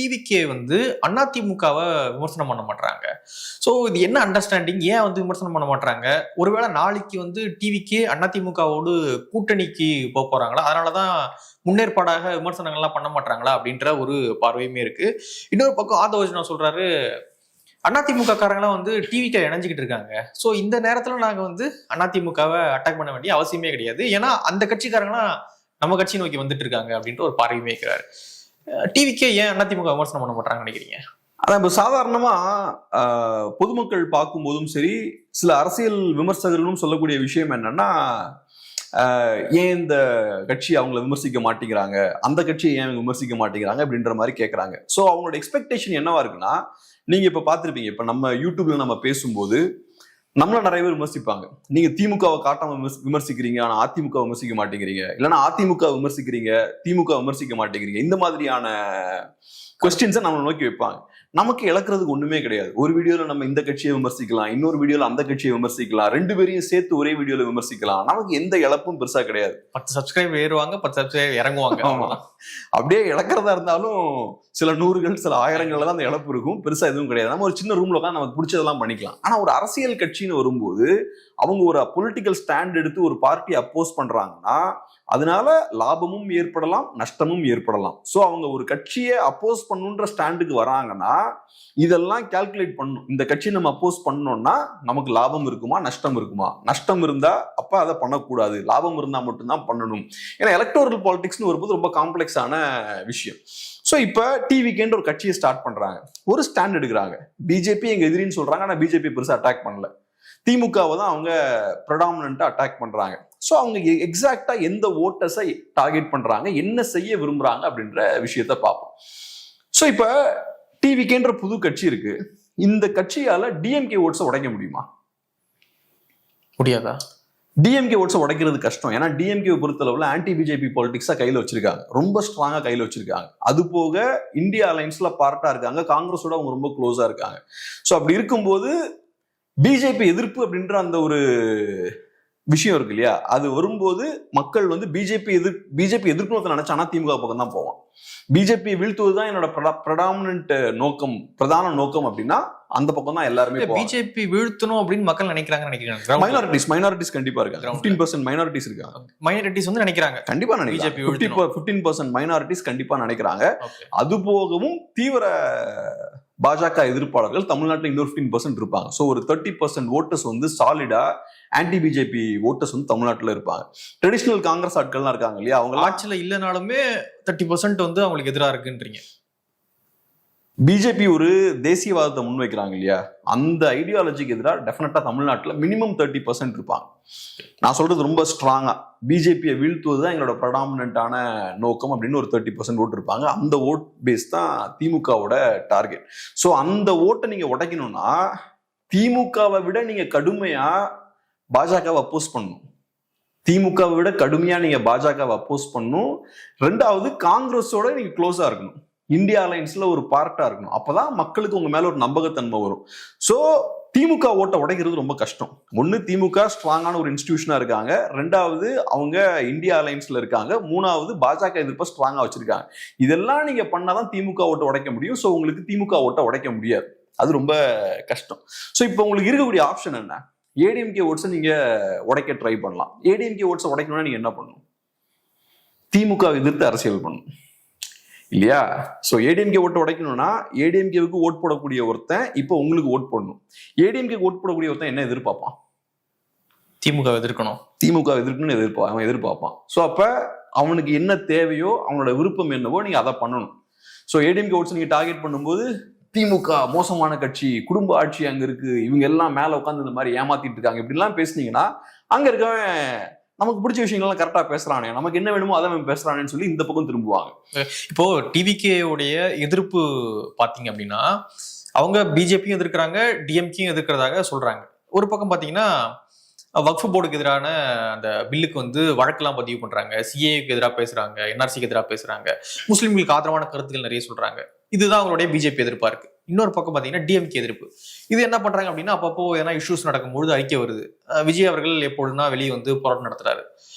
TVK வந்து அதிமுகவை விமர்சனம் பண்ண மாட்டாங்க. ஸோ இது என்ன அண்டர்ஸ்டாண்டிங்? ஏன் வந்து விமர்சனம் பண்ண மாட்டாங்க? ஒருவேளை நாளைக்கு வந்து டிவிகே அதிமுகவோடு கூட்டணிக்கு போக போறாங்களா, அதனாலதான் முன்னேற்பாடாக விமர்சனங்கள்லாம் பண்ண மாட்டாங்களா அப்படின்ற ஒரு பார்வையுமே இருக்கு. இன்னொரு பக்கம் ஆதவர்ஜுனா சொல்றாரு, அதிமுக காரங்களாம் வந்து டிவிக்கு இணைஞ்சிக்கிட்டு இருக்காங்க. ஸோ இந்த நேரத்துல நாங்க வந்து அதிமுகவை அட்டாக் பண்ண வேண்டிய அவசியமே கிடையாது, ஏன்னா அந்த கட்சிக்காரங்களாம் நம்ம கட்சி நோக்கி வந்துட்டு இருக்காங்க அப்படின்ற ஒரு பார்வையுமே இருக்கிறாரு. டிவிக்கே ஏன் அதிமுக விமர்சனம் பண்ண மாட்டாங்கன்னு நினைக்கிறீங்க? அதான் இப்ப சாதாரணமா பொதுமக்கள் பார்க்கும் போதும் சரி, சில அரசியல் விமர்சகர்களும் சொல்லக்கூடிய விஷயம் என்னன்னா, ஏன் இந்த கட்சி அவங்கள விமர்சிக்க மாட்டேங்கிறாங்க, அந்த கட்சியை ஏன் விமர்சிக்க மாட்டேங்கிறாங்க அப்படின்ற மாதிரி கேட்கறாங்க. ஸோ அவங்களோட எக்ஸ்பெக்டேஷன் என்னவா இருக்குன்னா, நீங்க இப்ப பாத்திருப்பீங்க, இப்ப நம்ம யூடியூப்ல நம்ம பேசும்போது நம்மள நிறைய பேர் விமர்சிப்பாங்க. நீங்க திமுகவை காட்டாம விமர்சிக்கிறீங்க, ஆனா அதிமுக விமர்சிக்க மாட்டேங்கிறீங்க, இல்லைன்னா அதிமுக விமர்சிக்கிறீங்க, திமுக விமர்சிக்க மாட்டேங்கிறீங்க. இந்த மாதிரியான கொஸ்டின்ஸை நம்மளை நோக்கி வைப்பாங்க. நமக்கு இழக்கிறதுக்கு ஒண்ணுமே கிடையாது. ஒரு வீடியோல நம்ம இந்த கட்சியை விமர்சிக்கலாம், இன்னொரு வீடியோல அந்த கட்சியை விமர்சிக்கலாம், ரெண்டு பேரையும் சேர்த்து ஒரே வீடியோல விமர்சிக்கலாம். நமக்கு எந்த இழப்பும் பெருசா கிடையாது. 10 சப்ஸ்கிரைப் ஏறுவாங்க, 10 சப்ஸ்கிரைப் இறங்குவாங்க. அப்படியே இழக்கிறதா இருந்தாலும் சில நூறுகள் சில ஆயிரங்கள்ல தான் அந்த இழப்பு இருக்கும், பெருசா எதுவும் கிடையாது. நம்ம ஒரு சின்ன ரூம்ல தான் நமக்கு பிடிச்சதெல்லாம் பண்ணிக்கலாம். ஆனா ஒரு அரசியல் கட்சின்னு வரும்போது அவங்க ஒரு பொலிட்டிக்கல் ஸ்டாண்ட் எடுத்து ஒரு பார்ட்டி அப்போஸ் பண்றாங்கன்னா அதனால லாபமும் ஏற்படலாம், நஷ்டமும் ஏற்படலாம். சோ அவங்க ஒரு கட்சியை அப்போஸ் பண்ணுன்ற ஸ்டாண்டுக்கு வராங்கன்னா இதெல்லாம் கால்குலேட் பண்ணணும். இந்த கட்சியை நம்ம அப்போஸ் பண்ணோம்னா நமக்கு லாபம் இருக்குமா, நஷ்டம் இருக்குமா? நஷ்டம் இருந்தா அப்ப அதை பண்ணக்கூடாது, லாபம் இருந்தா மட்டும்தான் பண்ணணும். ஏன்னா எலக்டோரல் பாலிடிக்ஸ்னு வரும்போது ரொம்ப காம்ப்ளெக்ஸான விஷயம். சோ இப்ப டிவிக்கேன்ற ஒரு கட்சியை ஸ்டார்ட் பண்றாங்க, ஒரு ஸ்டாண்ட் எடுக்கிறாங்க. பிஜேபி எங்க எதிரின்னு சொல்றாங்க, ஆனா பிஜேபி பெருசா அட்டாக் பண்ணல. திமுகவை தான் அவங்க ப்ரெடாமினன்ட்டா அட்டாக் பண்றாங்க. ஸோ அவங்க எக்ஸாக்டா எந்த ஓட்டர்ஸை டார்கெட் பண்றாங்க, என்ன செய்ய விரும்புறாங்க அப்படின்ற விஷயத்த பார்ப்போம். ஸோ இப்ப டிவிக்கேன்ற புது கட்சி இருக்கு. இந்த கட்சியால டிஎம்கே ஓட்ஸை உடைக்க முடியுமா? முடியாதா? டிஎம்கே ஓட்ஸை உடைக்கிறது கஷ்டம். ஏன்னா டிஎம்கே பொறுத்தளவுல ஆன்டி பிஜேபி பாலிடிக்ஸா கையில வச்சிருக்காங்க, ரொம்ப ஸ்ட்ராங்கா கையில வச்சிருக்காங்க. அது போக இந்தியா அலைன்ஸ்ல பார்ட்டா இருக்காங்க, காங்கிரஸோட அவங்க ரொம்ப க்ளோஸா இருக்காங்க. ஸோ அப்படி இருக்கும்போது பிஜேபி எதிர்ப்பு அப்படின்ற அந்த ஒரு விஷயம் இருக்கு இல்லையா, அது வரும்போது மக்கள் வந்து பிஜேபி எதிர்க்கணும்னு நினைச்சானா திமுக பக்கம் தான் போவான். பிஜேபி வீழ்த்துவதுதான் என்னோட பிரடாமினன்ட் நோக்கம், பிரதான நோக்கம் அப்படின்னா அந்த பக்கம் தான் எல்லாருமே. பிஜேபி வீழ்த்தணும் அப்படின்னு மக்கள் நினைக்கிறாங்க. மைனாரிட்டிஸ் கண்டிப்பா இருக்காங்க. 15% மைனாரிட்டிஸ் இருக்காங்க. மைனாரிட்டிஸ் வந்து நினைக்கிறாங்க, கண்டிப்பா நினைக்கிறாங்க. 15% மைனாரிட்டிஸ் கண்டிப்பா நினைக்கிறாங்க. அது போகவும் தீவிர பாஜக எதிர்ப்பாளர்கள் தமிழ்நாட்டில் இன்னொரு 15% இருப்பாங்க. ஸோ ஒரு 30% ஓட்டர்ஸ் வந்து சாலிடா ஆன்டி பிஜேபி ஓட்டர்ஸ் வந்து தமிழ்நாட்டில் இருப்பாங்க. ட்ரெடிஷனல் காங்கிரஸ் ஆட்கள்லாம் இருக்காங்க இல்லையா, அவங்க ஆட்சியில் இல்லைனாலுமே 30% வந்து அவங்களுக்கு எதிராக இருக்குன்றீங்க. பிஜேபி ஒரு தேசியவாதத்தை முன்வைக்கிறாங்க இல்லையா, அந்த ஐடியாலஜிக்கு எதிராக டெஃபினட்டா தமிழ்நாட்டில் மினிமம் 30% இருப்பாங்க. நான் சொல்றது ரொம்ப ஸ்ட்ராங்கா, பிஜேபியை வீழ்த்துவதுதான் எங்களோட ப்ரெடாமினன்ட்டான நோக்கம் அப்படின்னு ஒரு 30% ஓட்டு இருப்பாங்க. அந்த ஓட் பேஸ் தான் திமுகவோட டார்கெட். ஸோ அந்த ஓட்டை நீங்க உடைக்கணும்னா திமுகவை விட நீங்க கடுமையா பாஜகவை அப்போஸ் பண்ணணும். திமுகவை விட கடுமையா நீங்க பாஜகவை அப்போஸ் பண்ணணும். ரெண்டாவது காங்கிரஸோட நீங்க க்ளோஸா இருக்கணும், இந்தியா அலைன்ஸ்ல ஒரு பார்ட்டா இருக்கணும். அப்பதான் மக்களுக்கு உங்க மேல ஒரு நம்பகத்தன்மை வரும். சோ திமுக ஓட்டை உடைக்கிறது ரொம்ப கஷ்டம். ஒண்ணு திமுக ஸ்ட்ராங்கான ஒரு இன்ஸ்டிடியூஷனா இருக்காங்க, ரெண்டாவது அவங்க இந்தியா அலைன்ஸ்ல இருக்காங்க, மூணாவது பாஜக எதிர்ப்பை ஸ்ட்ராங்கா வச்சிருக்காங்க. இதெல்லாம் நீங்க பண்ணாதான் திமுக ஓட்டை உடைக்க முடியும். சோ உங்களுக்கு திமுக ஓட்டை உடைக்க முடியாது, அது ரொம்ப கஷ்டம். சோ இப்போ உங்களுக்கு இருக்கக்கூடிய ஆப்ஷன் என்ன? ஏடிஎம்கே ஓட்ஸை நீங்க உடைக்க ட்ரை பண்ணலாம். ஏடிஎம்கே ஓட்ஸை உடைக்கணும்னா நீங்க என்ன பண்ணணும்? திமுக எதிர்த்து அரசியல் பண்ணணும் இல்லையா? சோ ஏடிஎம்கே ஓட்டு உடைக்கணும்னா ஏடிஎம்கேவுக்கு ஓட் போடக்கூடிய ஒருத்தன் இப்போ உங்களுக்கு ஓட் போடணும். ஏடிஎம்கே ஓட் போடக்கூடிய ஒருத்தன் என்ன எதிர்பார்ப்பான்? திமுக எதிர்க்கணும், திமுக எதிர்க்கணும்னு அவன் எதிர்பார்ப்பான். சோ அப்ப அவனுக்கு என்ன தேவையோ, அவனோட விருப்பம் என்னவோ நீங்க அதை பண்ணணும். சோ ஏடிஎம்கே ஓட்ஸ் நீங்க டார்கெட் பண்ணும்போது திமுக மோசமான கட்சி, குடும்ப ஆட்சி அங்க இருக்கு, இவங்க எல்லாம் மேல உட்காந்து இந்த மாதிரி ஏமாத்திட்டு இருக்காங்க, இப்படிலாம் பேசுனீங்கன்னா அங்க இருக்கவன் நமக்கு பிடிச்ச விஷயங்கள்லாம் கரெக்டா பேசுறானே, நமக்கு என்ன வேணுமோ அதை பேசுறானேன்னு சொல்லி இந்த பக்கம் திரும்புவாங்க. இப்போ டிவிகே உடைய எதிர்ப்பு பாத்தீங்க அப்படின்னா அவங்க பிஜேபியும் எதிர்க்கிறாங்க, டிஎம்கேயும் எதிர்க்கிறதாக சொல்றாங்க. ஒரு பக்கம் பாத்தீங்கன்னா வக்ஃப் போர்டுக்கு எதிரான அந்த பில்லுக்கு வந்து வழக்கெல்லாம் பதிவு பண்றாங்க, சிஏக்கு எதிராக பேசுறாங்க, என்ஆர்சிக்கு எதிராக பேசுறாங்க, முஸ்லிம்களுக்கு ஆதரவான கருத்துக்கள் நிறைய சொல்றாங்க. இதுதான் அவங்களுடைய பிஜேபி எதிர்ப்பா இருக்கு. இன்னொரு பக்கம் பாத்தீங்கன்னா டிஎம்கே எதிர்ப்பு. இது என்ன பண்றாங்க அப்படின்னா, அப்பப்போ ஏன்னா இஷ்யூஸ் நடக்கும்பொழுது அறிக்கை வருது. விஜய் அவர்கள் எப்பொழுதுனா வெளியே வந்து போராட்டம் நடத்துறாரு.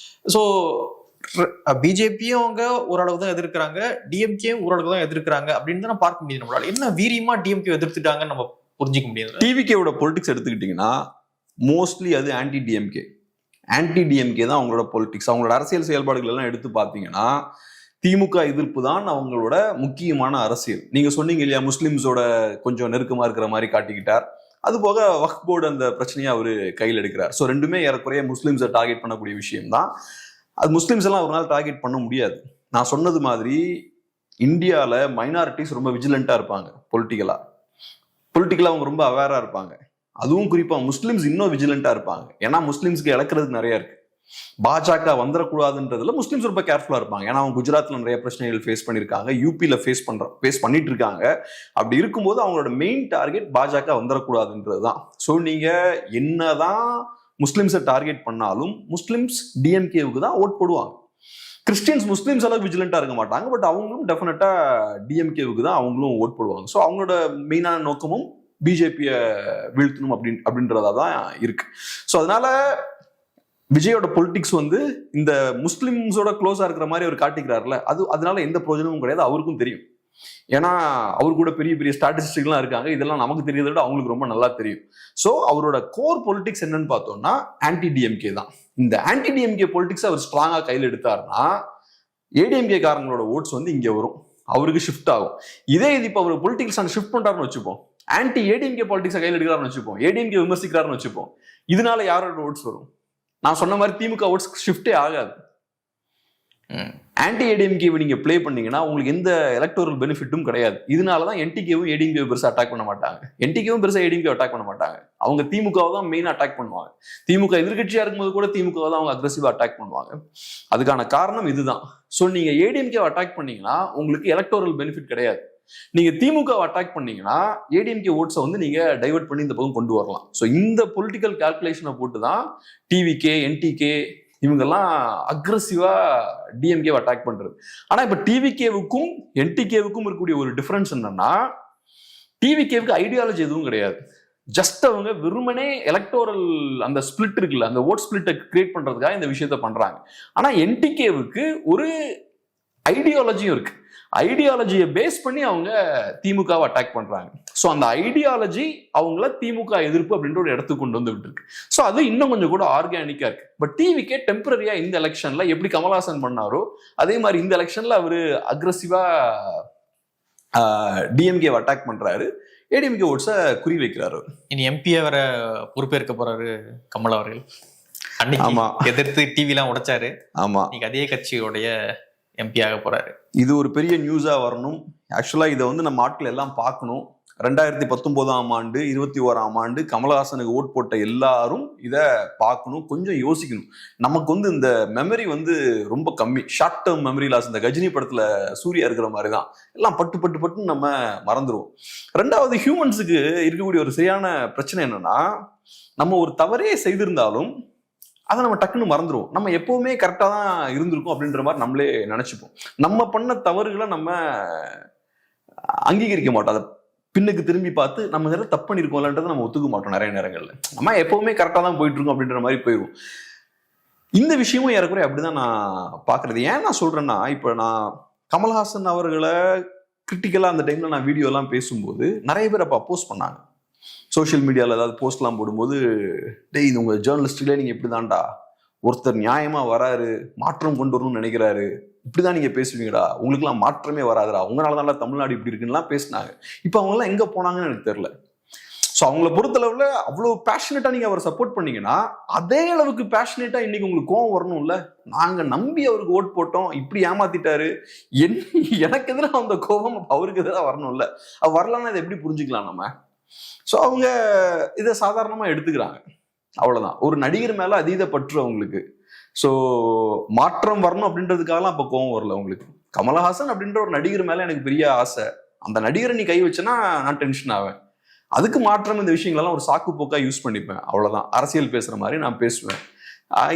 ஸோ பிஜேபியும் அவங்க ஓரளவு தான் எதிர்க்கிறாங்க, டிஎம்கேயும் ஓரளவு தான் எதிர்க்கிறாங்க அப்படின்னு தான் பார்க்க முடியுது நம்மளால. என்ன வீரியமா டிஎம்கே எதிர்த்துட்டாங்கன்னு நம்ம புரிஞ்சிக்க முடியாது. டிவிகேவோட பொலிட்டிக்ஸ் எடுத்துக்கிட்டீங்கன்னா மோஸ்ட்லி அது ஆன்டி டிஎம்கே. ஆன்டி டிஎம்கே தான் அவங்களோட பொலிட்டிக்ஸ். அவங்களோட அரசியல் செயல்பாடுகள் எல்லாம் எடுத்து பார்த்தீங்கன்னா திமுக எதிர்ப்பு தான் அவங்களோட முக்கியமான அரசியல். நீங்க சொன்னீங்க இல்லையா, முஸ்லிம்ஸோட கொஞ்சம் நெருக்கமா இருக்கிற மாதிரி காட்டிக்கிட்டார். அது போக வக்ஃப் போர்டு அந்த பிரச்சனையை அவரு கையில் எடுக்கிறார். ஸோ ரெண்டுமே ஏறக்குறைய முஸ்லிம்ஸை டார்கெட் பண்ணக்கூடிய விஷயம் தான். அது முஸ்லிம்ஸ் எல்லாம் ஒரு நாள் டார்கெட் பண்ண முடியாது. நான் சொன்னது மாதிரி இந்தியாவில் மைனாரிட்டிஸ் ரொம்ப விஜிலண்டா இருப்பாங்க. பொலிட்டிக்கலா அவங்க ரொம்ப அவேரா இருப்பாங்க. அதுவும் குறிப்பா முஸ்லிம்ஸ் இன்னும் விஜிலண்டா இருப்பாங்க. ஏன்னா முஸ்லிம்ஸ்க்கு இழக்கிறதுக்கு நிறைய இருக்கு. பாஜக வந்துடக்கூடாதுன்றதுல முஸ்லிம்ஸ் ரொம்ப கேர்ஃபுல்லா இருப்பாங்க. ஏன்னா அவங்க குஜராத்ல நிறைய பிரச்சனைகள் ஃபேஸ் பண்ணிருக்காங்க, யூபியில ஃபேஸ் பண்ணிட்டு இருக்காங்க. அப்படி இருக்கும்போது அவங்களோட மெயின் டார்கெட் பாஜக வந்துடக்கூடாதுன்றதுதான். ஸோ நீங்க என்னதான் முஸ்லிம்ஸை டார்கெட் பண்ணாலும் முஸ்லிம்ஸ் டிஎம்கேவுக்கு தான் ஓட் போடுவாங்க. கிறிஸ்டியன்ஸ் முஸ்லிம்ஸ் அளவுக்கு விஜிலண்டா இருக்க மாட்டாங்க, பட் அவங்களும் டெஃபினட்டா டிஎம்கேவுக்கு தான் அவங்களும் ஓட் போடுவாங்க. ஸோ அவங்களோட மெயினான நோக்கமும் பிஜேபியை வீழ்த்தணும் அப்படின்றதா தான் இருக்கு. ஸோ அதனால விஜயோட பொலிட்டிக்ஸ் வந்து இந்த முஸ்லிம்ஸோட க்ளோஸா இருக்கிற மாதிரி அவர் காட்டிக்கிறாருல, அதனால எந்த பிரயோஜனமும் கிடையாது. அவருக்கும் தெரியும். ஏன்னா அவரு கூட பெரிய பெரிய ஸ்டாட்டிஸ்டிக்லாம் இருக்காங்க. இதெல்லாம் நமக்கு தெரியறத விட அவங்களுக்கு ரொம்ப நல்லா தெரியும். ஸோ அவரோட கோர் பொலிட்டிக்ஸ் என்னன்னு பார்த்தோம்னா ஆன்டி டிஎம்கே தான். இந்த ஆன்டி டிஎம்கே பொலிட்டிக்ஸ் அவர் ஸ்ட்ராங்கா கையில் எடுத்தாருன்னா ஏடிஎம்கே காரங்களோட ஓட்ஸ் வந்து இங்க வரும், அவருக்கு ஷிஃப்ட் ஆகும். இதே இது இப்போ அவர் பொலிட்டிக்ஸ் ஷிஃப்ட் பண்றாருன்னு வச்சுப்போம், ஆன்டி ஏடிஎம்கே பாலிடிக்ஸை கையில் எடுக்கிறாருன்னு வச்சுப்போம், ஏடிஎம்கே விமர்சிக்கிறாருன்னு வச்சுப்போம், இதனால யாரோட ஓட்ஸ் வரும்? நான் சொன்ன மாதிரி திமுக ஓட்ஸ் ஷிஃப்டே ஆகாது. ஆன்டி ஏடிஎம்கே நீங்க பிளே பண்ணீங்கன்னா உங்களுக்கு எந்த எலக்டோரல் பெனிஃபிட்டும் கிடையாது. இதனாலதான் என்டிகேவும் ஏடிஎம்கே பெருசா அட்டாக் பண்ண மாட்டாங்க. என்டிகேவும் பெருசா ஏடிஎம்கே அட்டாக் பண்ண மாட்டாங்க. அவங்க திமுகவை தான் மெயினா அட்டாக் பண்ணுவாங்க. திமுக எதிர்கட்சியா இருக்கும்போது கூட திமுக தான் அவங்க அக்ரெசிவா அட்டாக் பண்ணுவாங்க. அதுக்கான காரணம் இதுதான். ஸோ நீங்க ஏடிஎம்கே அட்டாக் பண்ணீங்கன்னா உங்களுக்கு எலக்டோரல் பெனிஃபிட் கிடையாது. நீங்க திமுக அட்டாக் பண்ணீங்கன்னா ஏடிஎம்கே ஓட்ஸை வந்து நீங்க டைவர்ட் பண்ணி இந்த பக்கம் கொண்டு வரலாம். ஸோ இந்த பொலிட்டிக்கல் கால்குலேஷனை போட்டு தான் டிவிகே, என்டிகே இவங்கெல்லாம் அக்ரெசிவா டிஎம்கே அட்டாக் பண்றது. ஆனா இப்ப டிவிகேவுக்கும் என்டிகேவுக்கும் இருக்கக்கூடிய ஒரு டிஃபரன்ஸ் என்னன்னா, டிவிகேவுக்கு ஐடியாலஜி எதுவும் கிடையாது. ஜஸ்ட் அவங்க வெறுமனே எலக்டோரல் அந்த ஸ்பிளிட் இருக்குல்ல, அந்த ஓட் ஸ்பிளிட்டை கிரியேட் பண்றதுக்காக இந்த விஷயத்த பண்றாங்க. ஆனா என்டிகேவுக்கு ஒரு ஐடியாலஜியும் இருக்கு. ஐடியாலஜியை பேஸ் பண்ணி அவங்க திமுகவை அட்டாக் பண்றாங்க. ஸோ அந்த ஐடியாலஜி அவங்கள திமுக எதிர்ப்பு அப்படின்ற ஒரு இடத்துக்கு கொண்டு வந்து விட்டுருக்கு. ஸோ அது இன்னும் கொஞ்சம் கூட ஆர்கானிக்கா இருக்கு. பட் டிவிக்கே டெம்பரரியா இந்த எலெக்ஷன்ல எப்படி கமல்ஹாசன் பண்ணாரோ அதே மாதிரி இந்த எலெக்ஷன்ல அவரு அக்ரெசிவா டிஎம்கே அட்டாக் பண்றாரு, ஏடிஎம்கே ஓட்ஸை குறி வைக்கிறாரு. இனி எம்பியை வர பொறுப்பேற்க போறாரு கமல் அவர்கள். அன்னைக்கு எதிர்த்து டிவிலாம் உடைச்சாரு. ஆமா, இன்னைக்கு அதே கட்சியோடைய எம்பி ஆக போறாரு. இது ஒரு பெரிய நியூஸா வரணும். ஆக்சுவலா இதை வந்து நம்ம ஆட்கள் எல்லாம் பார்க்கணும். 2019ஆம் ஆண்டு 21ஆம் ஆண்டு கமல்ஹாசனுக்கு ஓட் போட்ட எல்லாரும் இதை பார்க்கணும், கொஞ்சம் யோசிக்கணும். நமக்கு வந்து இந்த மெமரி வந்து ரொம்ப கம்மி, ஷார்ட் டேர்ம் மெமரி லாஸ். இந்த கஜினி படத்துல சூர்யா இருக்கிற மாதிரி தான், எல்லாம் பட்டு பட்டு பட்டுன்னு நம்ம மறந்துடுவோம். ரெண்டாவது, ஹியூமன்ஸுக்கு இருக்கக்கூடிய ஒரு சரியான பிரச்சனை என்னன்னா, நம்ம ஒரு தவறே செய்திருந்தாலும் அதை நம்ம டக்குன்னு மறந்துடுவோம். நம்ம எப்பவுமே கரெக்டாக தான் இருந்திருக்கும் அப்படின்ற மாதிரி நம்மளே நினைச்சுப்போம். நம்ம பண்ண தவறுகளை நம்ம அங்கீகரிக்க மாட்டோம். அதை பின்னுக்கு திரும்பி பார்த்து நம்ம நேரம் தப்பு பண்ணிருக்கோம்லன்றதை நம்ம ஒத்துக்க மாட்டோம். நிறைய நேரங்கள்ல நம்ம எப்பவுமே கரெக்டாக தான் போயிட்டு இருக்கோம் அப்படின்ற மாதிரி போயிடும். இந்த விஷயமும் ஏறக்குறைய அப்படிதான் நான் பாக்குறது. ஏன் நான் சொல்றேன்னா, இப்ப நான் கமல்ஹாசன் அவர்களை கிரிட்டிக்கலா அந்த டைம்ல நான் வீடியோ எல்லாம் பேசும்போது நிறைய பேர் அப்ப அப்போஸ் பண்ணாங்க. சோஷியல் மீடியாவில் ஏதாவது போஸ்ட்லாம் போடும்போது, டேய் இது உங்கள் ஜேர்னலிஸ்ட்லேயே நீங்கள் இப்படி தான்டா, ஒருத்தர் நியாயமாக வராரு, மாற்றம் கொண்டு வரணும்னு நினைக்கிறாரு, இப்படி தான் நீங்கள் பேசுவீங்கடா, உங்களுக்குலாம் மாற்றமே வராதுடா, உங்களால தான் தமிழ்நாடு இப்படி இருக்குன்னுலாம் பேசினாங்க. இப்போ அவங்களாம் எங்கே போனாங்கன்னு எனக்கு தெரியல. ஸோ அவங்கள பொறுத்தளவில் அவ்வளோ பேஷனேட்டாக நீங்கள் அவரை சப்போர்ட் பண்ணீங்கன்னா அதே அளவுக்கு பேஷனேட்டாக இன்னைக்கு உங்களுக்கு கோவம் வரணும்ல. நாங்கள் நம்பி அவருக்கு ஓட் போட்டோம், இப்படி ஏமாத்திட்டாரு, எனக்கு எதிராக அந்த கோபம் அவருக்கு எதிராக வரணும்ல. அவர் வரலான்னா இதை எப்படி புரிஞ்சுக்கலாம் நம்ம? ஸோ அவங்க இதை சாதாரணமாக எடுத்துக்கிறாங்க, அவ்வளோதான். ஒரு நடிகர் மேலே அதீத பற்று அவங்களுக்கு. ஸோ மாற்றம் வரணும் அப்படின்றதுக்காகலாம் அப்போ கோவம் வரல அவங்களுக்கு. கமல்ஹாசன் அப்படின்ற ஒரு நடிகர் மேலே எனக்கு பெரிய ஆசை, அந்த நடிகரை நீ கை வச்சேன்னா நான் டென்ஷன் ஆவேன். அதுக்கு மாற்றம் இந்த விஷயங்களெல்லாம் ஒரு சாக்கு போக்கா யூஸ் பண்ணிப்பேன், அவ்வளோதான். அரசியல் பேசுகிற மாதிரி நான் பேசுவேன்.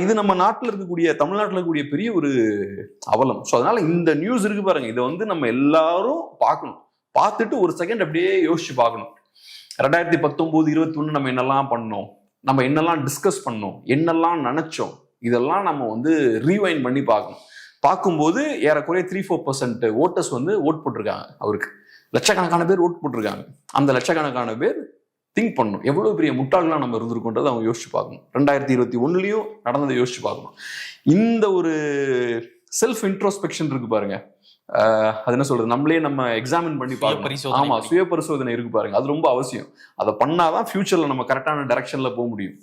இது நம்ம நாட்டில் இருக்கக்கூடிய, தமிழ்நாட்டில் இருக்கக்கூடிய பெரிய ஒரு அவலம். ஸோ அதனால இந்த நியூஸ் இருக்கு பாருங்க, இதை வந்து நம்ம எல்லாரும் பார்க்கணும். பார்த்துட்டு ஒரு செகண்ட் அப்படியே யோசிச்சு பார்க்கணும். 2019, 21 நம்ம என்னெல்லாம் பண்ணோம், நம்ம என்னெல்லாம் டிஸ்கஸ் பண்ணோம், என்னெல்லாம் நினைச்சோம், இதெல்லாம் நம்ம வந்து ரீவைண்ட் பண்ணி பார்க்கணும். பார்க்கும்போது ஏறக்குறைய 3-4% ஓட்டர்ஸ் வந்து ஓட் போட்டிருக்காங்க அவருக்கு. லட்சக்கணக்கான பேர் ஓட் போட்டிருக்காங்க. அந்த லட்சக்கணக்கான பேர் திங்க் பண்ணணும், எவ்வளவு பெரிய முட்டாள்லாம் நம்ம இருந்திருக்கோன்றதை அவங்க யோசிச்சு பார்க்கணும். 2021 நடந்ததை யோசிச்சு பார்க்கணும். இந்த ஒரு செல்ஃப் இன்ட்ரோஸ்பெக்ஷன் இருக்கு பாருங்க, அது என்ன சொல்றது, நம்மளே நம்ம எக்ஸாமின் பண்ணி பார்க்கணும். ஆமா, சுய பரிசோதனை இருக்கு பாருங்க, அது ரொம்ப அவசியம். அதை பண்ணாதான் ஃபியூச்சர்ல நம்ம கரெக்டான டைரக்ஷன்ல போக முடியும்.